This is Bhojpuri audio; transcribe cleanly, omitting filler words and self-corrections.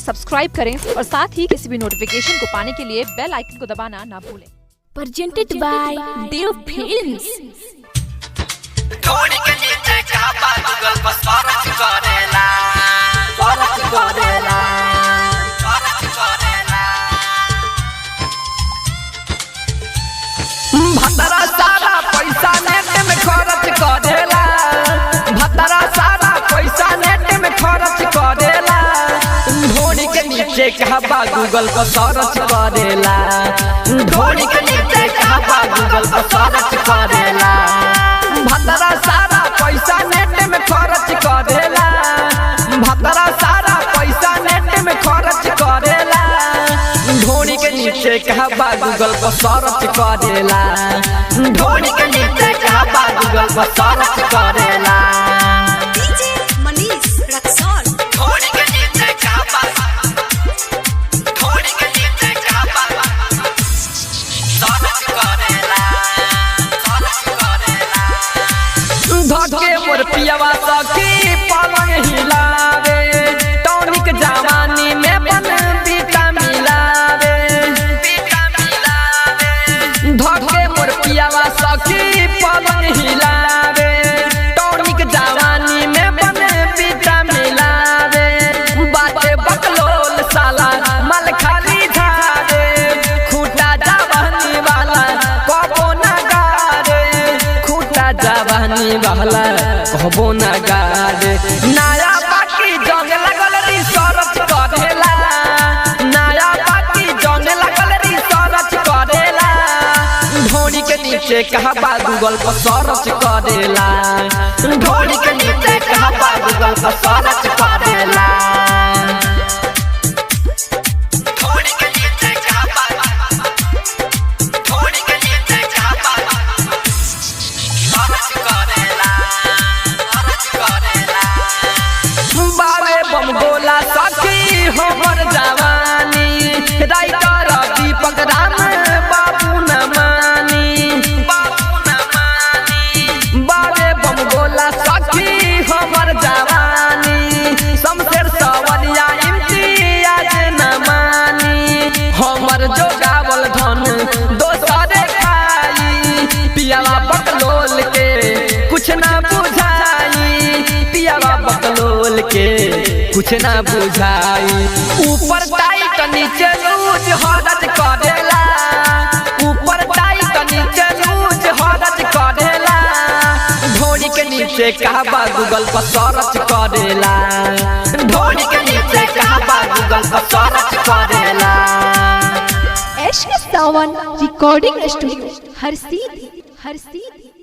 सब्सक्राइब करें और साथ ही किसी भी नोटिफिकेशन को पाने के लिए बेल आइकन को दबाना ना भूलें। Presented by Dev Films। थोड़ी के नीचे कहा गूगल पर सर्च करेला भतरा सारा पैसा नेट में खर्च करेला, भतरा सारा पैसा नेट में खर्च करेला। ढोड़ी के नीचे कहा गूगल पर सर्च करेला, ढोड़ी के नीचे कहा गूगल पर सर्च करेला। भतरा सारा पैसा नेट में खर्च करेला, भतरा सारा पैसा नेट में खर्च करेला। ढोड़ी के नीचे कहा गूगल पर सर्च करेला, ढोड़ी के नीचे कहा गूगल पर सर्च करेला। DJ Manish Raksol। ढोड़ी के नीचे कहा, ढोड़ी के नीचे कहा सर्च करेला, सर्च करेला। धके मोर पियावा सखी पलंग हिलावे, टॉनिक जवानी में बन बीटा मिलावे, बीटा मिलावे। धके मोर पियावा सखी पलंग हिलावे, टॉनिक जवानी में बन बीटा मिलावे। बाटे बकलोल साला मल खाली झारे, खूटा जवानी वाला कबो ना गारे, खूटा जवानी वाला कहबो ना गारे। नया बाकी जंग लगल रिसर्च करेला, नया बाकी जंग लगल रिसर्च करेला। ढोड़ी के नीचे कहा गूगल पर सर्च करेला, ढोड़ी के नीचे कहा गूगल पर सर्च करेला। ढोड़ी के नीचे कहा, ढोड़ी के नीचे कहा सर्च करेला, सर्च करेला। बारे बम गोला सखी हमर जवानी, राइटर दीपक राम बाबू न मानी, बाबू न मानी। बारे बम गोला सखी हमर जवानी, शमशेर सवलिया इम्तियाज न मानी। हमर जो गावल धन दोसरे खाई, पियावा बकलोल के कुछ ना बुझाई, पियावा बकलोल के कुछ ना बुझाई। ऊपर टाइट नीचे लूज हरज करेला, ऊपर टाइट नीचे लूज हरज करेला। ढोड़ी के नीचे कहा गूगल पर सर्च करेला, ढोड़ी के नीचे कहा गूगल पर सर्च करेला। एश सावन रिकॉर्डिंग स्टूडियो हर सीधी।